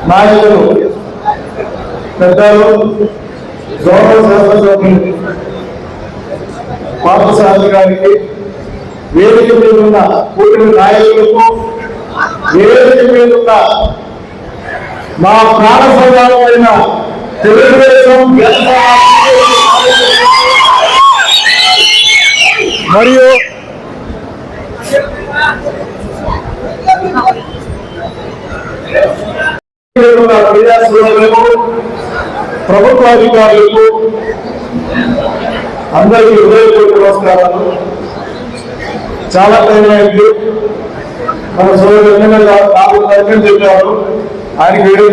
నాయకులు పెద్దలు గౌరవ శాసనసభ్యులు పార్థసారథి గారికి, వేదిక మీద ఉన్న కూటమి నాయకులకు, వేదిక మీద ఉన్న మా ప్రాణ సమానమైన తెలుగుదేశం మరియు ప్రభుత్వ అధికారులకు అందరికీ హృదయపూర్వక నమస్కారాలు. చాలా టైం అయింది. మన సోదరు ఎమ్మెల్యే 4 గంటలు చెప్పారు. ఆయనకి వేరే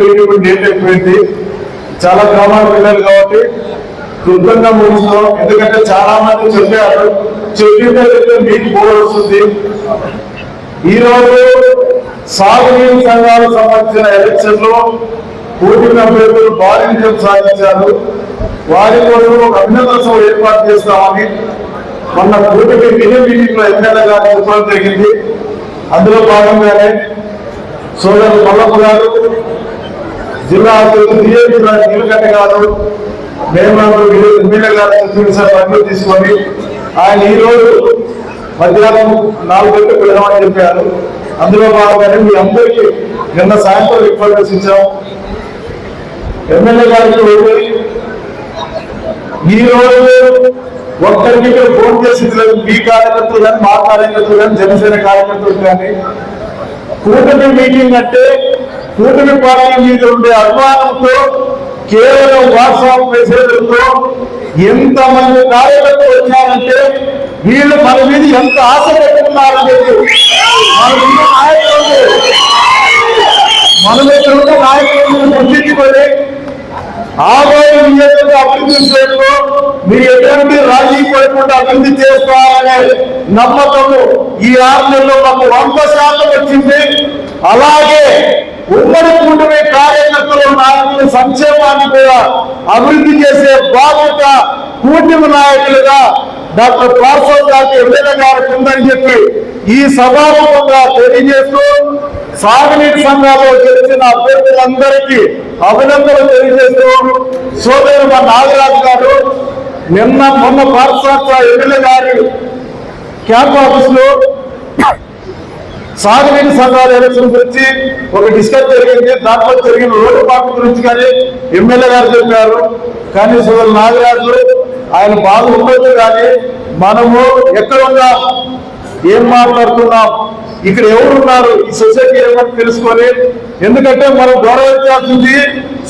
డేట్ అయిపోయింది. చాలా గ్రామాలకు వెళ్ళాలి కాబట్టి క్లుప్తంగా ముగిస్తాం. ఎందుకంటే చాలా మంది చెప్పారు, చెప్పిన మీకు బోర్డు వస్తుంది. ఈరోజు సాగునీటి సంఘాలకు సంబంధించిన ఎలక్షన్ లో కూటమి అభ్యర్థులు భారీ విజయం సాధించారు. వారి కోసం ఒక అభినందన సభ ఏర్పాటు చేస్తామని మొన్న కూటమి మినీ మీటింగ్ లో ఎమ్మెల్యే గారు చెప్పడం జరిగింది. అందులో భాగంగానే సోదరు మల్లప్ప గారు, జిల్లా బిజెపి నీలకంఠ గారు, మేమందరూ ఎమ్మెల్యే గారు తీసుకొని ఆయన ఈ రోజు మధ్యాహ్నం 4 గంటలకు వెళ్ళమని చెప్పారు. అందులో భాగంగానే మీ అందరికీ నిన్న సాయంత్రం రిక్వెస్ట్ ఇచ్చాం. ఎమ్మెల్యే గారికి ఈ రోజు ఒక్కరికి ఫోన్ చేసి మీ కార్యకర్తలు కానీ, మా కార్యకర్తలు కానీ, జనసేన కార్యకర్తలు కానీ, కూటమి మీటింగ్ అంటే కూటమి పార్టీ మీద ఉండే అభిమానంతో కేవలం వాట్సాప్ మెసేజ్లతో ఎంతమంది కార్యకర్తలు వచ్చారంటే వీళ్ళు మన మీద ఎంత ఆశ పెట్టుకున్నారనేది మన దగ్గర ఉన్న నాయకులను గుర్తించుకొని ఆగోయ నియోజకవర్గ అభివృద్ధి విషయంలో మీరు ఎటువంటి రాజీ పడకుండా అభివృద్ధి చేసుకోవాలనే నమ్మకం ఈ 6 నెలల్లో మాకు 100% వచ్చింది. అలాగే ఉమ్మడి కూటమి కార్యకర్తలు, నాయకుల సంక్షేమాన్ని కూడా అభివృద్ధి చేసే బాధ్యత కూటమి నాయకులుగా డాక్టర్ పార్థసారథి గారికి ఎమ్మెల్యే గారికి ఉందని చెప్పి ఈ సభాముఖంగా తెలియజేస్తూ సాగునీటి సంఘాల్లో గెలిచిన అభ్యర్థులందరికీ అభినందనలు తెలియజేస్తూ సోదరుడు మా నాగరాజు గారు మొన్న పార్థసారథి ఎమ్మెల్యే గారి క్యాంప్ ఆఫీస్ లో సాగునీటి సంఘాల ఎలక్షన్ గురించి ఒక డిస్కస్ జరిగింది. దాంట్లో జరిగిన రోడ్డు పార్టీ గురించి కానీ ఎమ్మెల్యే గారు చెప్పారు. కానీ సోదరు నాగరాజు ఆయన బాగా ఉండదు. కానీ మనము ఎక్కడ ఉన్నా, ఏం మాట్లాడుతున్నాం, ఇక్కడ ఎవరున్నారు, ఈ సొసైటీ ఏమని తెలుసుకొని, ఎందుకంటే మనం గౌరవించాల్సింది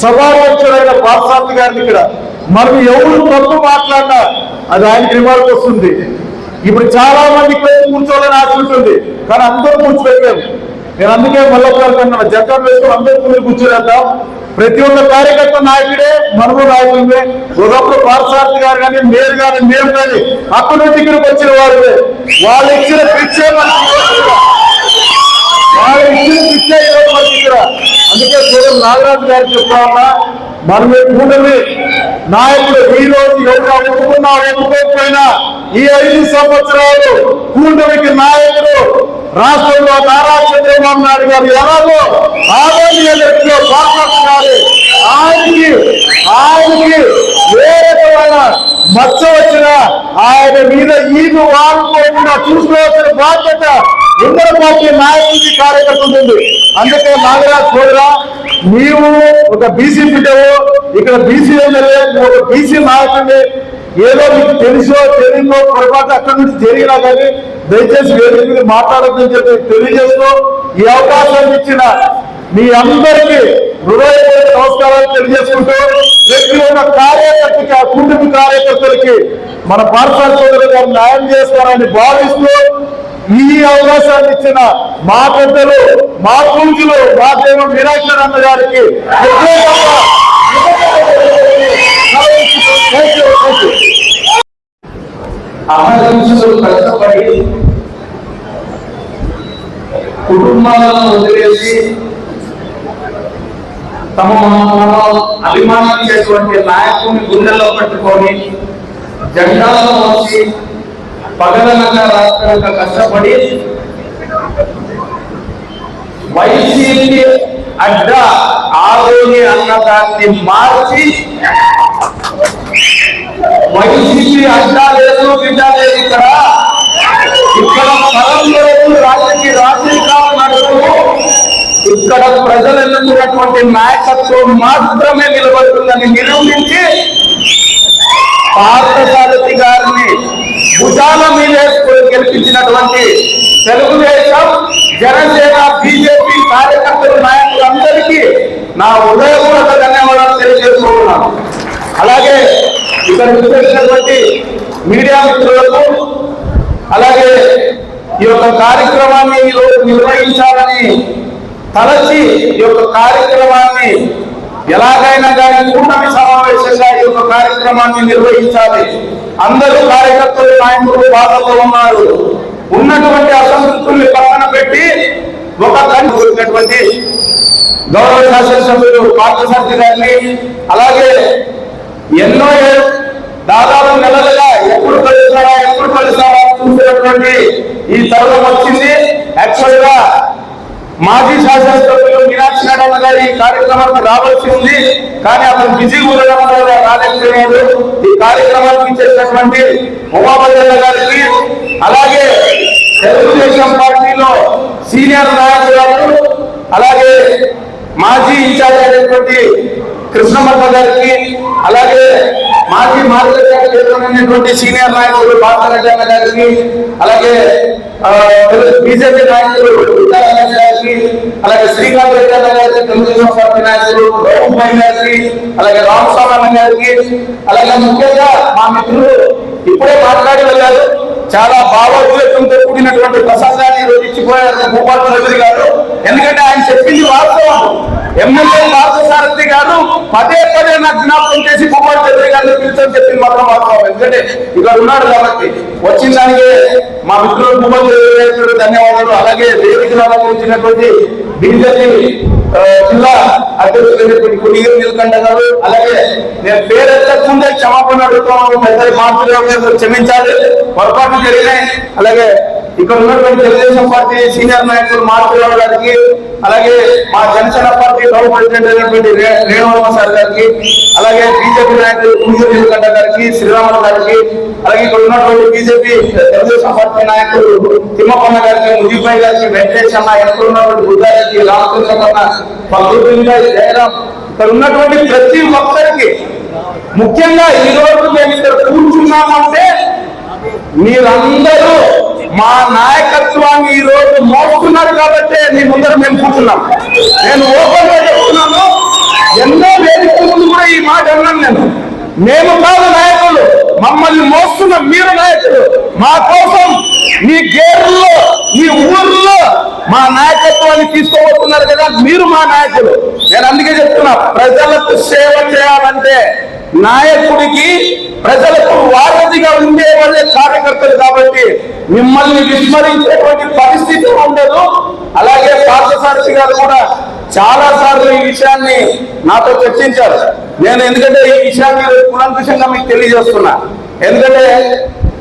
సభాధ్యక్షుడైన పార్థసారథి గారిని. ఇక్కడ మనం ఎవరు తప్పు మాట్లాడినా అది ఆయనకి రిమార్క్ వస్తుంది. ఇప్పుడు చాలా మంది కూర్చోవాలని ఆశ ఉంటుంది, కానీ అందరూ కూర్చోలేము. నేను అందుకే మళ్ళీ జట్టాలు వేసుకుని అందరూ కూర్చోలేద్దాం. ప్రతి ఒక్క కార్యకర్త నాయకుడే, మనము నాయకులే. ఒకప్పుడు పార్థసారథి గారు కానీ, మీరు కానీ, మేము కానీ అక్కడి నుంచి ఇక్కడికి వచ్చిన వారు వాళ్ళు ఇచ్చిన పిచ్చే ఇక్కడ. అందుకే సోదరు నాగరాజు గారు చెప్తా ఉన్నా, మనమే కూటమి నాయకుడు ఈ రోజు ఎవరు ఒప్పుకున్నా ఒప్పుకోకపోయినా ఈ 5 సంవత్సరాలు కూటమికి నాయకుడు రాష్ట్రంలో నారా చంద్రబాబు నాయుడు గారు ఎలాగో ఆరోగ్యంలో పాల్గొంటున్నారు. ఆయనకి వేరేమైన మచ్చ వచ్చిన ఆయన మీద ఈదు వాడుకోకుండా చూసుకోవాల్సిన బాధ్యత ఉమ్మడి పార్టీ నాయకుడికి కార్యకర్తలు ఉంది. అందుకే నాగరాజు సోదరా, నీవు ఒక బీసీ బిడ్డవు, ఇక్కడ బీసీ ఎమ్మెల్యే, ఒక బీసీ నాయకుడిని. ఏదో మీకు తెలుసో తెలియదో పొరపాటు అక్కడి నుంచి జరిగినా కానీ దయచేసి వేరే మీద మాట్లాడద్దని చెప్పి తెలియజేస్తూ ఈ అవకాశాన్ని ఇచ్చిన మీ అందరికీ హృదయపూర్వక నమస్కారాలు తెలియజేసుకుంటూ ప్రతి ఒక్క కార్యకర్తకి, ఆ కూటమి కార్యకర్తలకి మన పార్థసారథి సోదరులు గారు న్యాయం చేస్తారని భావిస్తూ ఈ అవకాశాన్ని ఇచ్చిన మా పెద్దలు, మా పూజలు, మా దేవుడు మీనాక్షి అన్న గారికి అహర్నిశలు కష్టపడి కుటుంబాలను వదిలేసి తమ అభిమానించేటువంటి నాయకుని గుండెల్లో పెట్టుకొని జెండాలను మోసి పగలనగా రాత్రనగా కష్టపడి వైసీపీ అడ్డ ఆదోని అన్నదాన్ని మార్చి వైసీపీ అడ్డా లేదు బిడ్డ లేదు ఇక్కడ పరం లేదు రాజకీయాలు నడవవు. ఇక్కడ ప్రజలు ఎన్నుకున్నటువంటి నాయకత్వం మాత్రమే నిలబడుతుందని నిరూపించి పార్థసారథి గారిని భుజాల మీద వేసుకొని గెలిపించినటువంటి తెలుగుదేశం, జనసేన, బీజేపీ కార్యకర్తలు, నాయకులందరికీ నా హృదయపూర్వక ధన్యవాదాలు తెలియజేసుకుంటున్నాను. అలాగే ఇక్కడ చూసినటువంటి మీడియా మిత్రులకు, అలాగే ఈ యొక్క కార్యక్రమాన్ని నిర్వహించాలని తలచి ఈ యొక్క కార్యక్రమాన్ని ఎలాగైనా కానీ కూటమి సమావేశంగా ఈ యొక్క కార్యక్రమాన్ని నిర్వహించాలి. అందరూ కార్యకర్తలు, నాయకులు బాధల్లో ఉన్నారు. ఉన్నటువంటి అసంతృప్తుల్ని పక్కన పెట్టి ఒక వచ్చినటువంటి గౌరవ శాసనసభ్యులు పార్థసారథి గారిని, అలాగే ఎన్నో దాదాపు నెలలుగా ఎప్పుడు కలుస్తారా చూసినటువంటి ఈ తరుణం వచ్చింది. యాక్చువల్ గా మాజీ శాసనసభ్యులు మీనాక్షి నారాయణ గారు ఈ కార్యక్రమానికి రావాల్సి ఉంది, కానీ అతను బిజీగా ఉండడం వల్ల రాలేకపోయారు. ఈ కార్యక్రమానికి ఇచ్చేసినటువంటి ఉమాపతి గారికి, అలాగే తెలుగుదేశం పార్టీలో సీనియర్ నాయకులు, అలాగే మాజీ ఇన్ఛార్జ్ అయినటువంటి కృష్ణమర్మ గారికి, అలాగే మాజీ మార్గదర్శకమైనటువంటి సీనియర్ నాయకులు భారతరెడ్డి అన్న గారికి, అలాగే బీజేపీ నాయకులు గారికి, అలాగే శ్రీకాంత్ రెడ్డి అన్న గారికి, తెలుగుదేశం పార్టీ నాయకులు రఘుబాయి గారికి, అలాగే రామస్వామి అన్న గారికి, అలాగే ముఖ్యంగా మా మిత్రులు ఇప్పుడే మాట్లాడి వెళ్ళారు. చాలా భావోద్వేగంతో కూడినటువంటి ప్రసంగాన్ని ఈరోజు ఇచ్చిపోయారు భూపాల్ చౌదరి గారు. ఎందుకంటే ఆయన చెప్పింది వాస్తవం. ఎమ్మెల్యే పార్థసారథి గారు పదే నాకు జ్ఞాపకం చేసి భూపాల్ చౌదరి గారిని పిలిచని చెప్పింది మాత్రం వాస్తవం. ఎందుకంటే ఇక్కడ ఉన్నాడు కాబట్టి వచ్చిన దానికి మా మిత్రులు భూపాల్ చౌదరి గారు ధన్యవాదాలు. అలాగే వేదికలు అలంకరించినటువంటి బీజేపీ జిల్లా అధ్యక్షులైనటువంటి కొడిగిరి నీలకంఠ గారు, అలాగే నేను పేరెత్తకుందే క్షమాపణ అడుగుతాను, పెద్ద మార్పులు క్షమించాలి, పొరపాట్లు జరిగినాయి. అలాగే ఇక్కడ ఉన్నటువంటి తెలుగుదేశం పార్టీ సీనియర్ నాయకులు మార్పురావు గారికి, అలాగే మా జనసేన పార్టీ టౌన్ ప్రెసిడెంట్ అయినటువంటి రేణువర్మ సార్ గారికి, అలాగే బీజేపీ నాయకులు కొడిగిరి నీలకంఠ గారికి, శ్రీరాములు గారికి, అలాగే ఇక్కడ ఉన్నటువంటి బీజేపీ తెలుగుదేశం పార్టీ నాయకులు తిమ్మపన్న గారికి, ముజీబాయి గారికి, వెంకటేష్ అన్న, ఎక్కడ ఉన్నటువంటి బుద్ధారికి, రామచంద్రపన్న, జయరాం, ఇక్కడ ఉన్నటువంటి ప్రతి ఒక్కరికి, ముఖ్యంగా ఈ రోజు మేము ఇక్కడ కూర్చున్నామంటే మీరందరూ మా నాయకత్వాన్ని ఈ రోజు మోస్తున్నారు కాబట్టి మీ ముందర మేము కూర్చున్నాం. నేను ఓపెన్ గా చెప్తున్నాను, ఎన్నో వేదికల ముందు కూడా ఈ మాట అన్నాను. మేము కాదు నాయకులు, మమ్మల్ని మోస్తున్న మీరు నాయకులు. మా కోసం మీ గేర్లో, మీ ఊర్లో మా నాయకత్వాన్ని తీసుకోబోతున్నారు కదా, మీరు మా నాయకులు. నేను అందుకే చెప్తున్నా, ప్రజలకు సేవ చేయాలంటే నాయకుడికి ప్రజలకు వారధిగా ఉండే వాళ్ళే కార్యకర్తలు. కాబట్టి మిమ్మల్ని విస్మరించేటువంటి పరిస్థితి ఉండదు. అలాగే పార్థసారథి గారు కూడా చాలా సార్లు ఈ విషయాన్ని నాతో చర్చించారు. నేను ఎందుకంటే ఈ విషయాన్ని కులంకుశంగా మీకు తెలియజేస్తున్నా. ఎందుకంటే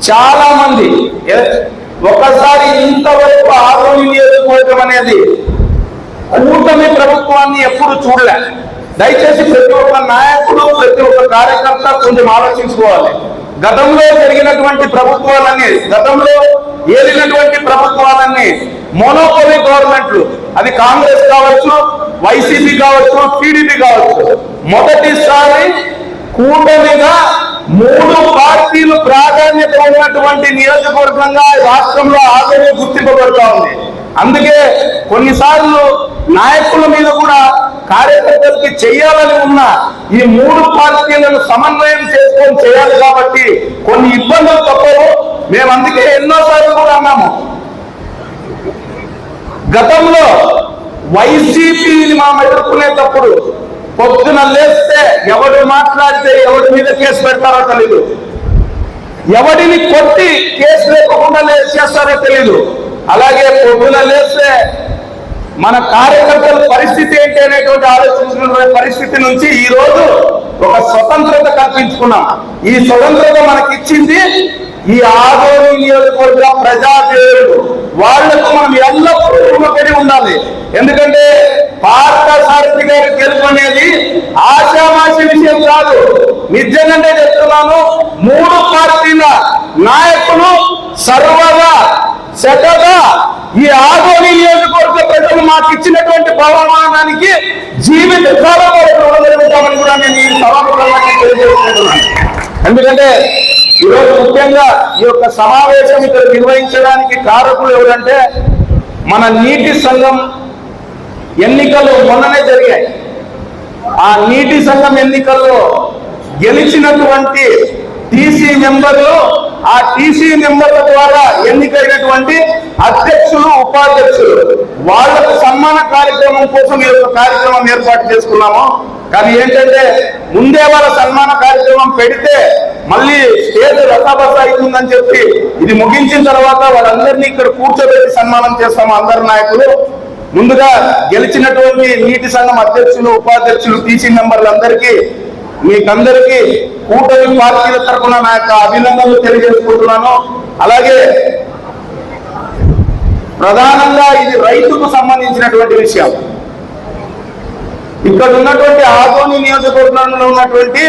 చాలా మంది ఒకసారి ఇంతవరకు ఆదోని నియోజకవర్గం అనేది కూటమి ప్రభుత్వాన్ని ఎప్పుడు చూడలే. దయచేసి ప్రతి ఒక్క నాయకుడు, ప్రతి ఒక్క కార్యకర్త కొంచెం ఆలోచించుకోవాలి. గతంలో జరిగినటువంటి ప్రభుత్వాలన్నీ, గతంలో ఏలినటువంటి ప్రభుత్వాలన్నీ మోనోపోలీ గవర్నమెంట్లు, అది కాంగ్రెస్ కావచ్చు, వైసీపీ కావచ్చు, టీడీపీ కావచ్చు, మొదటిసారి కూటమిగా 3 పార్టీలు ప్రాధాన్యత ఉన్నటువంటి నియోజకవర్గంగా రాష్ట్రంలో ఆదరణ గుర్తింపబడుతూ ఉంది. అందుకే కొన్నిసార్లు నాయకుల మీద కూడా కార్యకర్తలకి చేయాలని ఉన్న ఈ 3 పార్టీలను సమన్వయం చేసుకొని చేయాలి. కాబట్టి కొన్ని ఇబ్బందులు తప్పవు. మేము అందుకే ఎన్నోసార్లు కూడా అన్నాము, గతంలో వైసీపీని మనం ఎదుర్కొనేటప్పుడు పొద్దున లేస్తే ఎవరు మాట్లాడితే ఎవరి మీద కేసు పెడతారో తెలీదు, ఎవరిని కొట్టి కేసు లేకుండా చేస్తారో తెలీదు. అలాగే పొద్దున లేస్తే మన కార్యకర్తల పరిస్థితి ఏంటి అనేటువంటి ఆలోచించిన పరిస్థితి నుంచి ఈ రోజు ఒక స్వతంత్రత కల్పించుకున్నాం. ఈ స్వతంత్రత మనకిచ్చింది ఈ ఆదోని నియోజకవర్గ ప్రజాసేవకులు, వాళ్లకు మనం ఎల్లప్పుడూ రుణపడి ఉండాలి. ఎందుకంటే పార్థసారథి గారి గెలుపు అనేది ఆశామాషి విషయం కాదు. నిజంగానే చెప్తున్నాను, 3 పార్టీల నాయకులు సర్వదా శతగా ఈ ఆదోని నియోజకవర్గ ప్రజలు మాకు ఇచ్చినటువంటి బహుమానానికి జీవిత కాలంలో రుణపడి కూడా నేను ఈ సభాముఖంగా తెలియజేసుకుంటున్నాను. ఎందుకంటే ఈరోజు ముఖ్యంగా ఈ యొక్క సమావేశం ఇక్కడ నిర్వహించడానికి కారకులు ఎవరంటే, మన నీటి సంఘం ఎన్నికలు మొన్ననే జరిగాయి. ఆ నీటి సంఘం ఎన్నికల్లో గెలిచినటువంటి టీసీ మెంబర్లు, ఆ టీసీ మెంబర్ల ద్వారా ఎన్నికైనటువంటి అధ్యక్షులు, ఉపాధ్యక్షులు, వాళ్లకు సన్మాన కార్యక్రమం కోసం ఈ యొక్క కార్యక్రమం ఏర్పాటు చేసుకున్నాము. కానీ ఏంటంటే ముందే వాళ్ళ సన్మాన కార్యక్రమం పెడితే మళ్ళీ స్టేజ్ రసాబస అవుతుందని చెప్పి ఇది ముగించిన తర్వాత వాళ్ళందరినీ ఇక్కడ కూర్చోబెట్టి సన్మానం చేస్తాము. అందరు నాయకులు ముందుగా గెలిచినటువంటి నీటి సంఘం అధ్యక్షులు, ఉపాధ్యక్షులు, టీసీ మెంబర్లందరికీ, మీకందరికీ కూటమి పార్టీల తరఫున నా యొక్క అభినందనలు తెలియజేసుకుంటున్నాను. అలాగే ప్రధానంగా ఇది రైతుకు సంబంధించినటువంటి విషయం. ఇక్కడ ఉన్నటువంటి ఆదోని నియోజకవర్గంలో ఉన్నటువంటి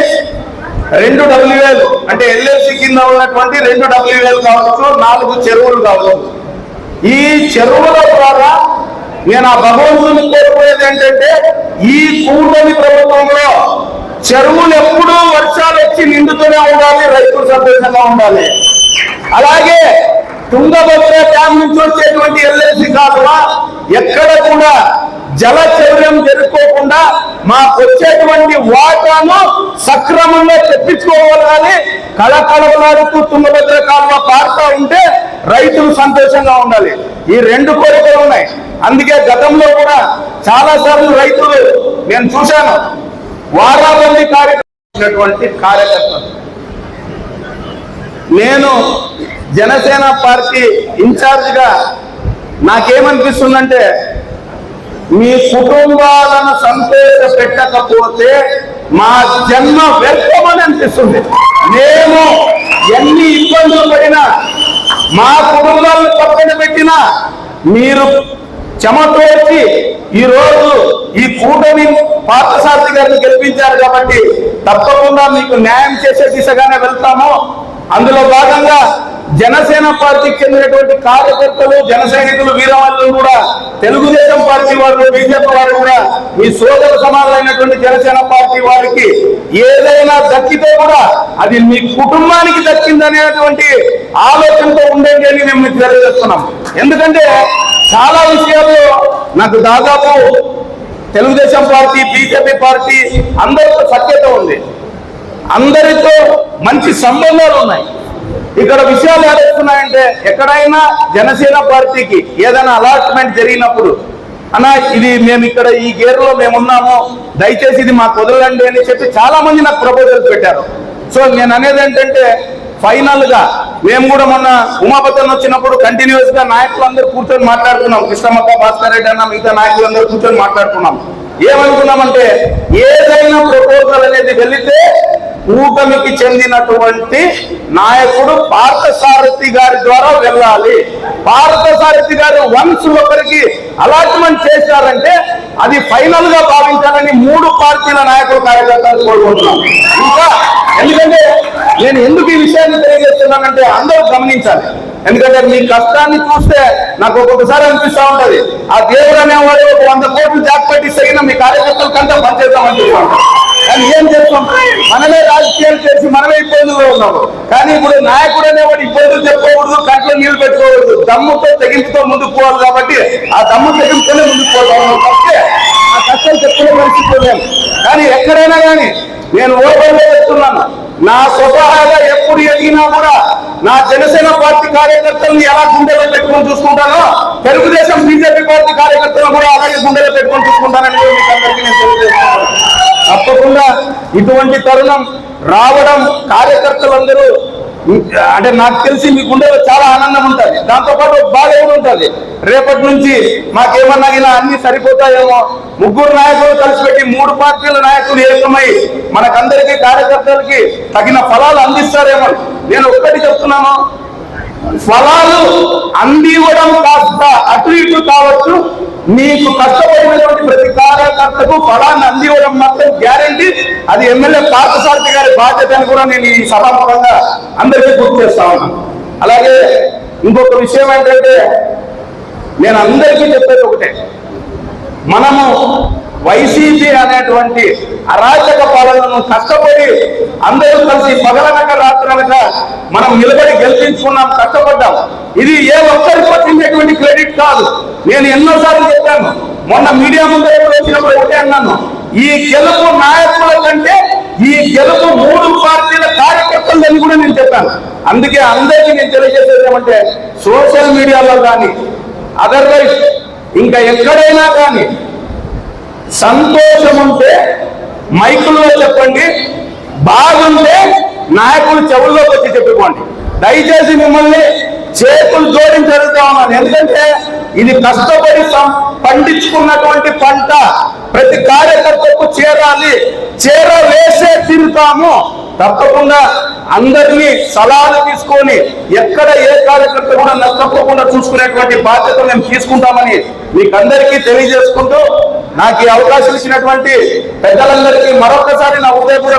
2 WL అంటే LLC కింద ఉన్నటువంటి 2 WL కావచ్చు, 4 చెరువులు కావచ్చు. ఈ చెరువుల ద్వారా నేను ఆ భగవంతుని కోరుకునేది ఏంటంటే, ఈ కూటమి ప్రభుత్వంలో చెరువులు ఎప్పుడూ వర్షాలు వచ్చి నిండుతూనే ఉండాలి, రైతులు సంతోషంగా ఉండాలి. అలాగే తుంగభద్ర డ్యామ్ నుంచి వచ్చేటువంటి LLC కాలువ ఎక్కడ కూడా జలచౌర్యం జరుపుకోకుండా మాకు వచ్చేటువంటి వాటాను సక్రమంగా తెప్పించుకోగలగాలి. కళకళలాడుతూ తుంగభద్ర కాలువ పారుతూ ఉంటే రైతులు సంతోషంగా ఉండాలి. ఈ 2 కోరికలు ఉన్నాయి. అందుకే గతంలో కూడా చాలా సార్లు రైతులు నేను చూశాను, వారాబందీ కార్యకర్తలు. నేను జనసేన పార్టీ ఇన్ఛార్జిగా నాకేమనిపిస్తుందంటే, మీ కుటుంబాలను సంతోష పెట్టకపోతే మా జన్మ వ్యర్థమని అనిపిస్తుంది. మేము ఎన్ని ఇబ్బందులు పడినా, మా కుటుంబాలను పక్కన పెట్టినా మీరు చెమటోర్చి ఈరోజు ఈ కూటమి పార్థసారథి గారిని గెలిపించారు కాబట్టి తప్పకుండా మీకు న్యాయం చేసే దిశగానే వెళ్తాము. అందులో భాగంగా జనసేన పార్టీకి చెందినటువంటి కార్యకర్తలు, జన సైనికులు, వీరవాళ్ళు కూడా, తెలుగుదేశం పార్టీ వారు, బీజేపీ వారు కూడా మీ సోదర సమానులైనటువంటి జనసేన పార్టీ వారికి ఏదైనా దక్కితే కూడా అది మీ కుటుంబానికి దక్కిందనేటువంటి ఆలోచనతో ఉండండి అని మేము మీకు తెలియజేస్తున్నాం. ఎందుకంటే చాలా విషయాల్లో నాకు దాదాపు తెలుగుదేశం పార్టీ, బీజేపీ పార్టీ అందరితో సఖ్యత ఉంది, అందరితో మంచి సంబంధాలు ఉన్నాయి. ఇక్కడ విషయాలు ఏదొస్తున్నాయంటే, ఎక్కడైనా జనసేన పార్టీకి ఏదైనా అలాట్మెంట్ జరిగినప్పుడు, అన్నా ఇది మేము ఇక్కడ ఈ గేర్లో మేము ఉన్నాము, దయచేసి ఇది మాకు వదలండి అని చెప్పి చాలా మంది నాకు ప్రపోజల్స్ పెట్టారు. సో నేను అనేది ఏంటంటే, ఫైనల్ గా మేము కూడా మొన్న ఉమాపతిని వచ్చినప్పుడు కంటిన్యూస్ గా నాయకులందరూ కూర్చొని మాట్లాడుకున్నాం. కృష్ణమక్క, భాస్కర్ రెడ్డి అన్న, మిగతా నాయకులందరూ కూర్చొని మాట్లాడుకున్నాం. ఏమనుకున్నామంటే, ఏదైనా ప్రపోజల్ అనేది వెళితే కూటమికి చెందినటువంటి నాయకుడు పార్థసారథి గారి ద్వారా వెళ్ళాలి. పార్థసారథి గారు వన్స్ ఒకరికి అలాట్మెంట్ చేశారంటే అది ఫైనల్ గా భావించాలని 3 పార్టీల నాయకులు, కార్యకర్తలు కోరుకుంటున్నాం. ఇంకా ఎందుకంటే నేను ఎందుకు ఈ విషయాన్ని తెలియజేస్తున్నానంటే, అందరూ గమనించాలి. ఎందుకంటే మీ కష్టాన్ని చూస్తే నాకు ఒక్కొక్కసారి అనిపిస్తూ ఉంటది, ఆ దేవుడు అనేవాడు 100 కోట్లు జాక్పెట్టి సగిన మీ కార్యకర్తలకంతా పనిచేద్దామని చెప్తాం. కానీ ఏం చేస్తాం, మనమే రాజకీయాలు చేసి మనమే ఇబ్బందుల్లో ఉన్నాము. కానీ ఇప్పుడు నాయకుడు అనేవాడు ఇబ్బందులు చెప్పుకోకూడదు, కంట్లో నీళ్లు పెట్టుకోకూడదు, దమ్ముతో తెగింపుతో ముందుకు పోవాలి. కాబట్టి ఆ దమ్ము తెగింపుతోనే ముందుకు పోతాము తప్పితే ఆ కష్టాలు చెప్పుకునే పరిస్థితి లేము. కానీ ఎక్కడైనా కానీ నేను ఓపెన్గా చెప్తున్నాను, నా స్వతహాగా ఎప్పుడు ఎదిగినా కూడా నా జనసేన పార్టీ కార్యకర్తలను ఎలా గుండెలో పెట్టుకొని చూసుకుంటానో, తెలుగుదేశం, బీజేపీ పార్టీ కార్యకర్తలను కూడా అలాగే గుండెలో పెట్టుకొని చూసుకుంటానని మీకు అందరికీ నేను తెలియజేస్తున్నాను. తప్పకుండా ఇటువంటి తరుణం రావడం, కార్యకర్తలందరూ అంటే నాకు తెలిసి మీ గుండెలో చాలా ఆనందం ఉంటుంది, దాంతోపాటు బాధ కూడా ఉంటుంది. రేపటి నుంచి మాకేమన్నా అన్ని సరిపోతాయేమో, ముగ్గురు నాయకులు కలిసిపెట్టి 3 పార్టీల నాయకులు ఏకమై మనకందరికీ కార్యకర్తలకి తగిన ఫలాలు అందిస్తారేమో. నేను ఒక్కటి చెప్తున్నాను, ఫలాలు అందివ్వడం కాస్త అటు ఇటు కావచ్చు, మీకు కష్టపడినటువంటి ప్రతి కార్యకర్తకు ఫలాన్ని అందివ్వడం మాత్రం గ్యారెంటీ. అది ఎమ్మెల్యే పార్థసారథి గారి బాధ్యత అని కూడా నేను ఈ సభాముఖంగా అందరికీ గుర్తు చేస్తా ఉన్నాను. అలాగే ఇంకొక విషయం ఏంటంటే, నేను అందరికీ చెప్పేది ఒకటే, మనము వైసీపీ అనేటువంటి అరాచక పాలనను కష్టపడి అందరూ కలిసి పగలనక రాత్రనక మనం నిలబడి గెలిపించుకున్నాం, కష్టపడ్డాం. ఇది ఏ ఒక్కరికి వచ్చినటువంటి క్రెడిట్ కాదు. నేను ఎన్నోసార్లు చెప్పాను, మొన్న మీడియా ముందు వచ్చినప్పుడు ఒకటే అన్నాను, ఈ గెలుపు నాయకుల కంటే ఈ గెలుపు 3 పార్టీల కార్యకర్తలని కూడా నేను చెప్పాను. అందుకే అందరికీ నేను తెలియజేసేది ఏమంటే, సోషల్ మీడియాలో కానీ అదర్వైజ్ ఇంకా ఎక్కడైనా కానీ సంతోషం ఉంటే మైకుల్లో చెప్పండి, బాగుంటే నాయకులు చెవుల్లోకి వచ్చి చెప్పుకోండి. దయచేసి మిమ్మల్ని చేతులు జోడించి జరుగుతా ఉన్నాను. ఎందుకంటే ఇది కష్టపడి పండించుకున్నటువంటి పంట ప్రతి కార్యకర్తకు చేరాలి, చేరవేసే తిరుగుతాము. తప్పకుండా అందరినీ సలహాలు తీసుకొని ఎక్కడ ఏ కార్యకర్త కూడా నష్టపోకుండా చూసుకునేటువంటి బాధ్యత మేము తీసుకుంటామని మీకందరికీ తెలియజేసుకుంటూ, నాకు ఈ అవకాశం ఇచ్చినటువంటి పెద్దలందరికీ మరొకసారి నా హృదయపూర్వక